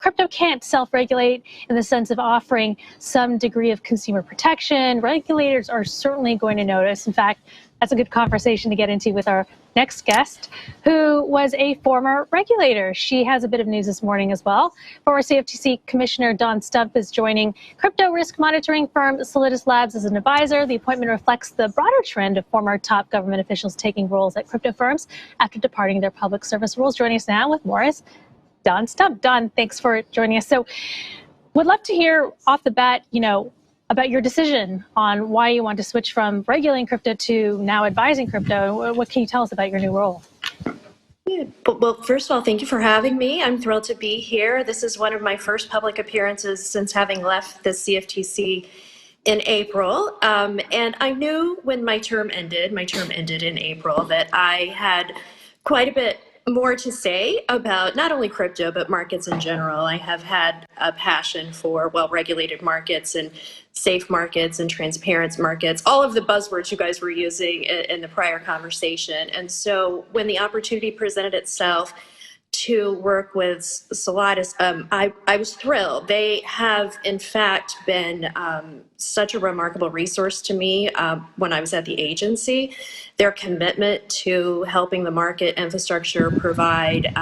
crypto can't self-regulate in the sense of offering some degree of consumer protection. Regulators are certainly going to notice. In fact, that's a good conversation to get into with our next guest, who was a former regulator. She has a bit of news this morning as well. Former CFTC Commissioner Dawn Stump is joining crypto risk monitoring firm Solidus Labs as an advisor. The appointment reflects the broader trend of former top government officials taking roles at crypto firms after departing their public service roles. Joining us now with more is Dawn Stump. Dawn, thanks for joining us. So would love to hear off the bat, about your decision on why you want to switch from regulating crypto to now advising crypto. What can you tell us about your new role? Yeah. Well, first of all, thank you for having me. I'm thrilled to be here. This is one of my first public appearances since having left the CFTC in April. And I knew when my term ended in April, that I had quite a bit more to say about not only crypto, but markets in general. I have had a passion for well-regulated markets and safe markets and transparent markets, all of the buzzwords you guys were using in the prior conversation. And so when the opportunity presented itself to work with Solidus, I was thrilled. They have, in fact, been such a remarkable resource to me when I was at the agency. Their commitment to helping the market infrastructure provide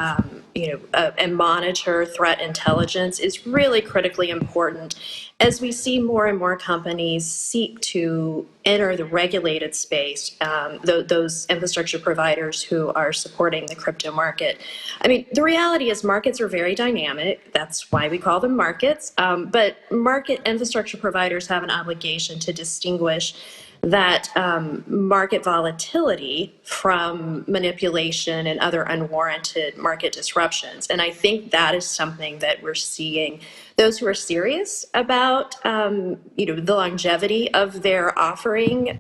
and monitor threat intelligence is really critically important as we see more and more companies seek to enter the regulated space, those infrastructure providers who are supporting the crypto market. I mean, the reality is markets are very dynamic. That's why we call them markets. But market infrastructure providers have an obligation to distinguish that market volatility from manipulation and other unwarranted market disruptions. And I think that is something that we're seeing those who are serious about the longevity of their offering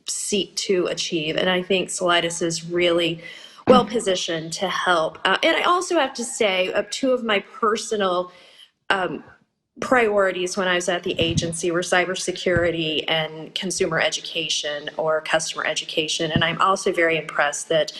seek to achieve. And I think Solidus is really well positioned to help. And I also have to say, two of my personal priorities when I was at the agency were cybersecurity and consumer education or customer education. And I'm also very impressed that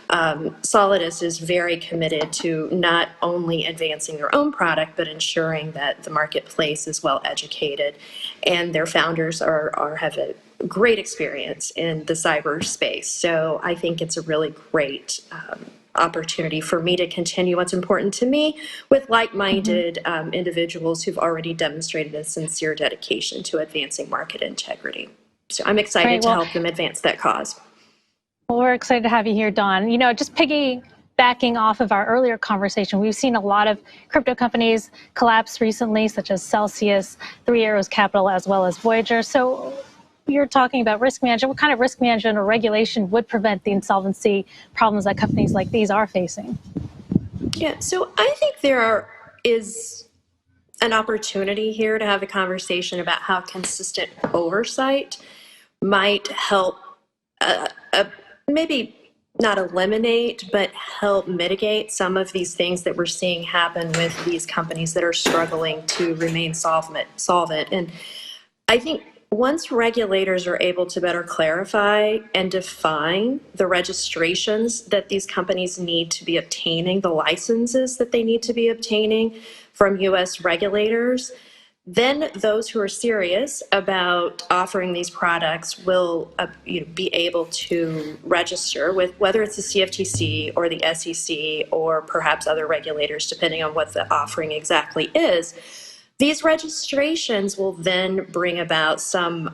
Solidus is very committed to not only advancing their own product, but ensuring that the marketplace is well educated. And their founders have a great experience in the cyberspace. So I think it's a really great opportunity for me to continue what's important to me with like-minded individuals who've already demonstrated a sincere dedication to advancing market integrity. So I'm excited to help them advance that cause. Well, we're excited to have you here, Dawn. Just piggybacking off of our earlier conversation, we've seen a lot of crypto companies collapse recently, such as Celsius, Three Arrows Capital, as well as Voyager. So you're talking about risk management. What kind of risk management or regulation would prevent the insolvency problems that companies like these are facing? Yeah, so I think there is an opportunity here to have a conversation about how consistent oversight might help maybe not eliminate, but help mitigate some of these things that we're seeing happen with these companies that are struggling to remain solvent. And I think once regulators are able to better clarify and define the registrations that these companies need to be obtaining, the licenses that they need to be obtaining from U.S. regulators, then those who are serious about offering these products will be able to register with whether it's the CFTC or the SEC or perhaps other regulators, depending on what the offering exactly is. These registrations will then bring about some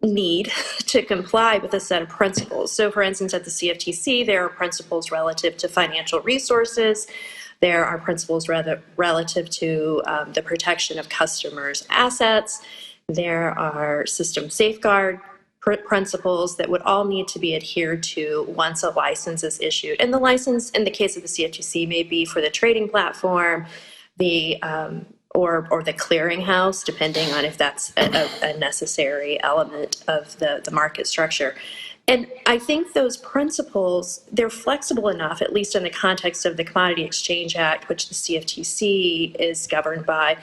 need to comply with a set of principles. So for instance, at the CFTC, there are principles relative to financial resources. There are principles relative to the protection of customers' assets. There are system safeguard principles that would all need to be adhered to once a license is issued. And the license, in the case of the CFTC, may be for the trading platform, or the clearinghouse, depending on if that's a necessary element of the market structure. And I think those principles, they're flexible enough, at least in the context of the Commodity Exchange Act, which the CFTC is governed by,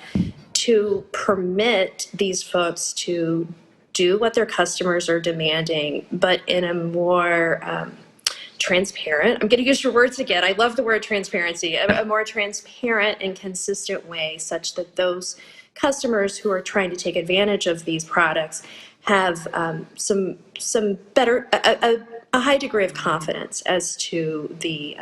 to permit these folks to do what their customers are demanding, but in a more transparent. I'm going to use your words again. I love the word transparency. A more transparent and consistent way, such that those customers who are trying to take advantage of these products have some better a high degree of confidence as to the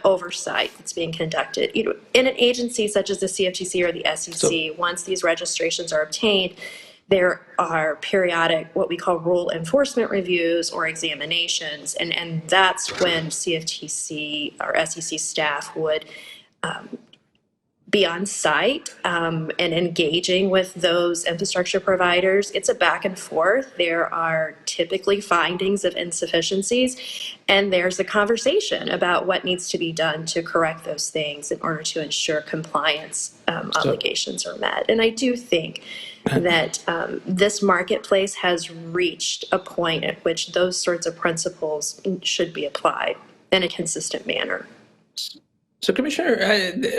oversight that's being conducted. You know, in an agency such as the CFTC or the SEC, once these registrations are obtained, there are periodic, what we call rule enforcement reviews or examinations, and that's when CFTC or SEC staff would be on site and engaging with those infrastructure providers. It's a back and forth. There are typically findings of insufficiencies, and there's a conversation about what needs to be done to correct those things in order to ensure compliance obligations are met. And I do think that this marketplace has reached a point at which those sorts of principles should be applied in a consistent manner. So, Commissioner,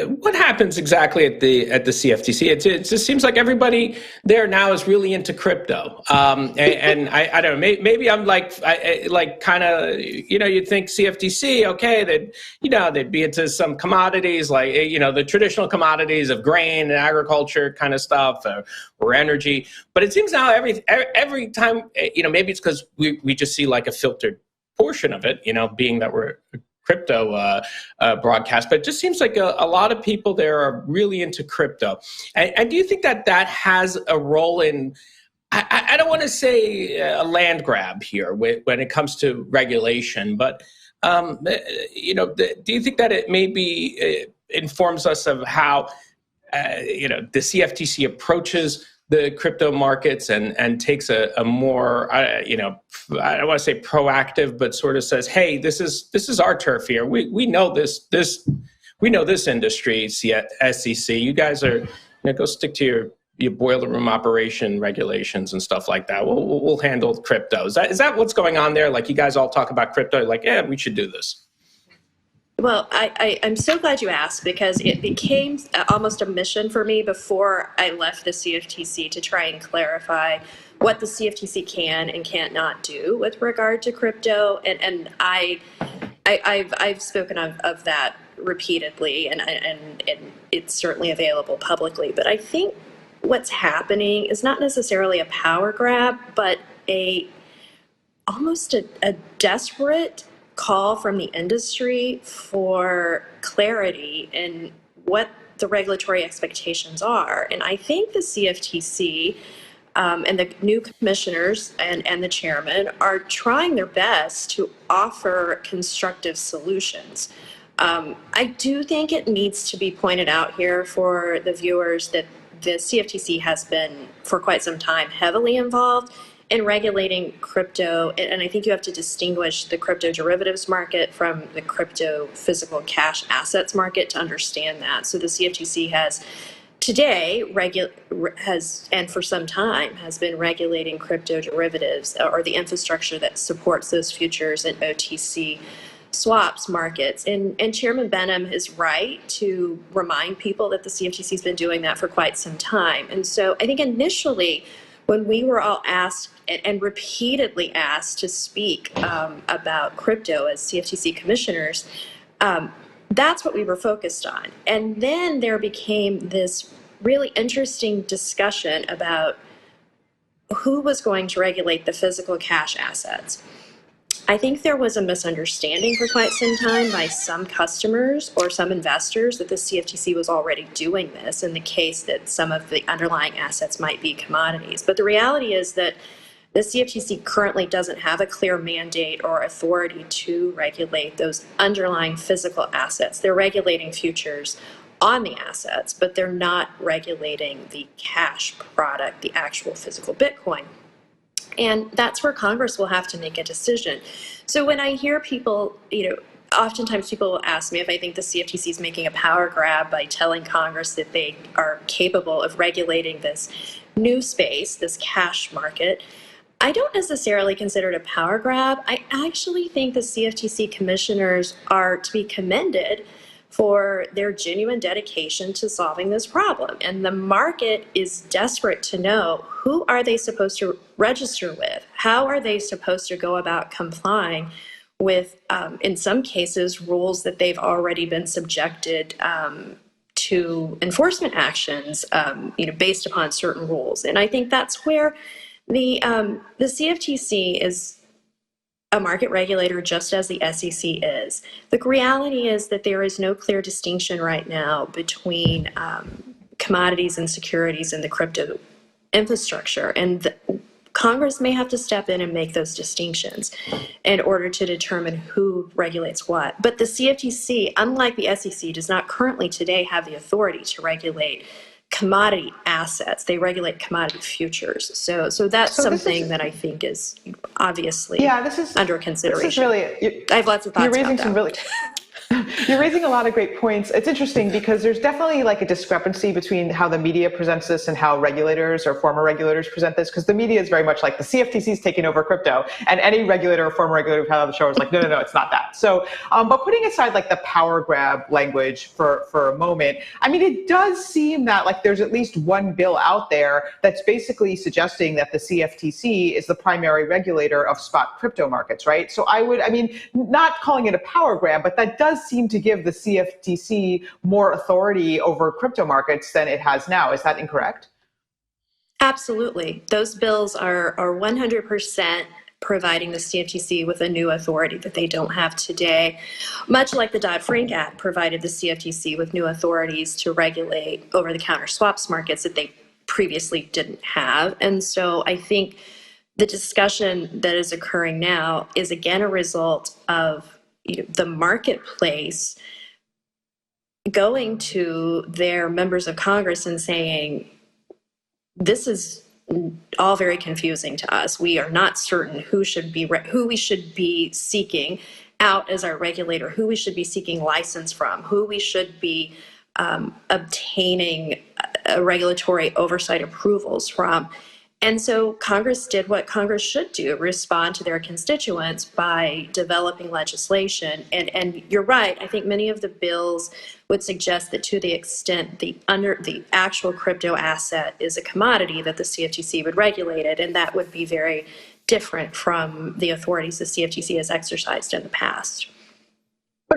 what happens exactly at the CFTC? It just seems like everybody there now is really into crypto, and I don't know. Maybe I'm like kind of, you know, you'd think CFTC, okay, that they'd be into some commodities like, you know, the traditional commodities of grain and agriculture kind of stuff, or energy. But it seems now every time, you know, maybe it's because we just see like a filtered portion of it, you know, being that we're crypto broadcast, but it just seems like a lot of people there are really into crypto. And do you think that has a role in, I don't want to say a land grab here when it comes to regulation, but you know, do you think that it maybe informs us of how you know, the CFTC approaches the crypto markets and takes a more, you know, I don't want to say proactive, but sort of says, hey, this is our turf here. We know we know this industry, SEC. You guys are, you know, go stick to your boiler room operation regulations and stuff like that. We'll handle crypto. Is that what's going on there? Like, you guys all talk about crypto, like, yeah, we should do this. Well, I'm so glad you asked, because it became almost a mission for me before I left the CFTC to try and clarify what the CFTC can and can't not do with regard to crypto. And I've spoken of that repeatedly, and it's certainly available publicly. But I think what's happening is not necessarily a power grab, but almost a desperate call from the industry for clarity in what the regulatory expectations are. And I think the CFTC and the new commissioners and the chairman are trying their best to offer constructive solutions. I do think it needs to be pointed out here for the viewers that the CFTC has been, for quite some time, heavily involved in regulating crypto, and I think you have to distinguish the crypto derivatives market from the crypto physical cash assets market to understand that. So the CFTC has today and for some time has been regulating crypto derivatives, or the infrastructure that supports those futures and OTC swaps markets. And Chairman Benham is right to remind people that the CFTC has been doing that for quite some time. And so I think initially, when we were all asked and repeatedly asked to speak about crypto as CFTC commissioners, that's what we were focused on. And then there became this really interesting discussion about who was going to regulate the physical cash assets. I think there was a misunderstanding for quite some time by some customers or some investors that the CFTC was already doing this in the case that some of the underlying assets might be commodities. But the reality is that the CFTC currently doesn't have a clear mandate or authority to regulate those underlying physical assets. They're regulating futures on the assets, but they're not regulating the cash product, the actual physical Bitcoin. And that's where Congress will have to make a decision. So when I hear people, you know, oftentimes people will ask me if I think the CFTC is making a power grab by telling Congress that they are capable of regulating this new space, this cash market. I don't necessarily consider it a power grab. I actually think the CFTC commissioners are to be commended for their genuine dedication to solving this problem. And the market is desperate to know, who are they supposed to register with? How are they supposed to go about complying with, in some cases, rules that they've already been subjected to enforcement actions, based upon certain rules. And I think that's where the CFTC is a market regulator, just as the SEC is. The reality is that there is no clear distinction right now between commodities and securities in the crypto infrastructure, and Congress may have to step in and make those distinctions in order to determine who regulates what. But the CFTC, unlike the SEC, does not currently today have the authority to regulate commodity assets. They regulate commodity futures. So that's something that I think is obviously under consideration. This is really, I have lots of thoughts you're raising about some that. really You're raising a lot of great points. It's interesting because there's definitely like a discrepancy between how the media presents this and how regulators or former regulators present this, because the media is very much like the CFTC is taking over crypto, and any regulator or former regulator who had on the show is like, no, it's not that. So, but putting aside like the power grab language for a moment, I mean, it does seem that like there's at least one bill out there that's basically suggesting that the CFTC is the primary regulator of spot crypto markets, right? So not calling it a power grab, but that does seem to give the CFTC more authority over crypto markets than it has now. Is that incorrect? Absolutely. Those bills are 100% providing the CFTC with a new authority that they don't have today, much like the Dodd-Frank Act provided the CFTC with new authorities to regulate over-the-counter swaps markets that they previously didn't have. And so I think the discussion that is occurring now is again a result of the marketplace going to their members of Congress and saying, this is all very confusing to us. We are not certain who we should be seeking out as our regulator, who we should be seeking license from, who we should be obtaining regulatory oversight approvals from. And so Congress did what Congress should do, respond to their constituents by developing legislation. And you're right, I think many of the bills would suggest that to the extent the actual crypto asset is a commodity, that the CFTC would regulate it, and that would be very different from the authorities the CFTC has exercised in the past.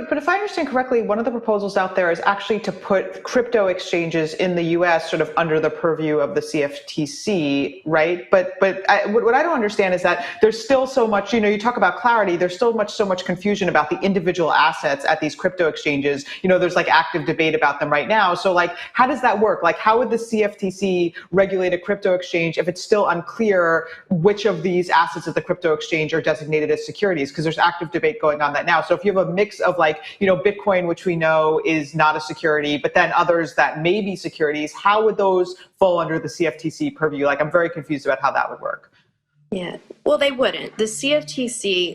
But if I understand correctly, one of the proposals out there is actually to put crypto exchanges in the U.S. sort of under the purview of the CFTC, right? But what I don't understand is that there's still so much, you talk about clarity, there's still so much confusion about the individual assets at these crypto exchanges. There's like active debate about them right now. So like, how does that work? Like, how would the CFTC regulate a crypto exchange if it's still unclear which of these assets at the crypto exchange are designated as securities? Because there's active debate going on that now. So if you have a mix of Bitcoin, which we know is not a security, but then others that may be securities, how would those fall under the CFTC purview? Like, I'm very confused about how that would work. Yeah, well, they wouldn't. The CFTC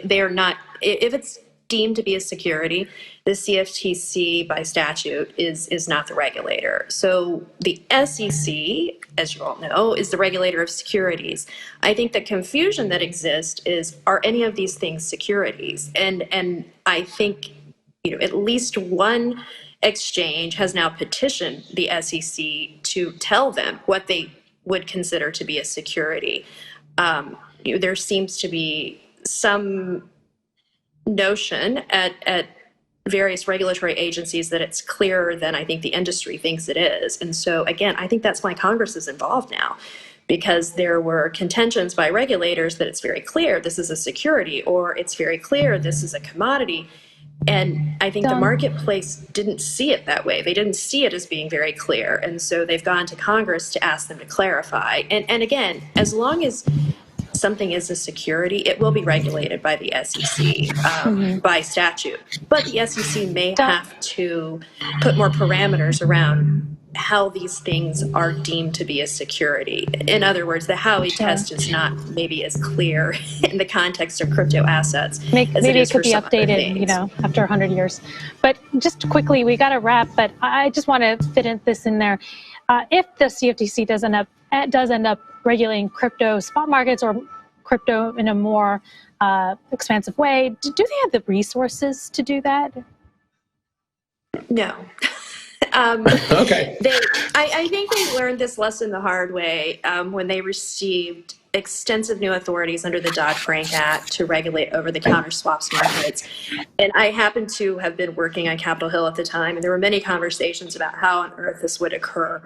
they are not, if it's deemed to be a security, the CFTC by statute is not the regulator. So the SEC, as you all know, is the regulator of securities. I think the confusion that exists is, are any of these things securities? And I think at least one exchange has now petitioned the SEC to tell them what they would consider to be a security. There seems to be some notion at various regulatory agencies that it's clearer than I think the industry thinks it is. And so again, I think that's why Congress is involved now, because there were contentions by regulators that it's very clear this is a security, or it's very clear this is a commodity. And I think the marketplace didn't see it that way. They didn't see it as being very clear. And so they've gone to Congress to ask them to clarify. And again, as long as something is a security, it will be regulated by the SEC by statute. But the SEC may have to put more parameters around how these things are deemed to be a security. In other words, the Howey test is not maybe as clear in the context of crypto assets. Maybe it could be updated, after 100 years. But just quickly, we got to wrap, but I just want to fit this in there. If the CFTC does end up regulating crypto spot markets or crypto in a more expansive way, do they have the resources to do that? No. Okay. I think they learned this lesson the hard way when they received extensive new authorities under the Dodd-Frank Act to regulate over-the-counter swaps markets. And I happened to have been working on Capitol Hill at the time, and there were many conversations about how on earth this would occur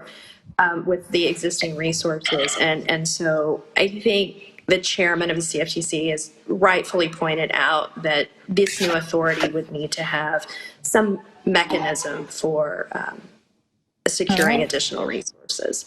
with the existing resources. And so I think the chairman of the CFTC has rightfully pointed out that this new authority would need to have some mechanism for securing additional resources.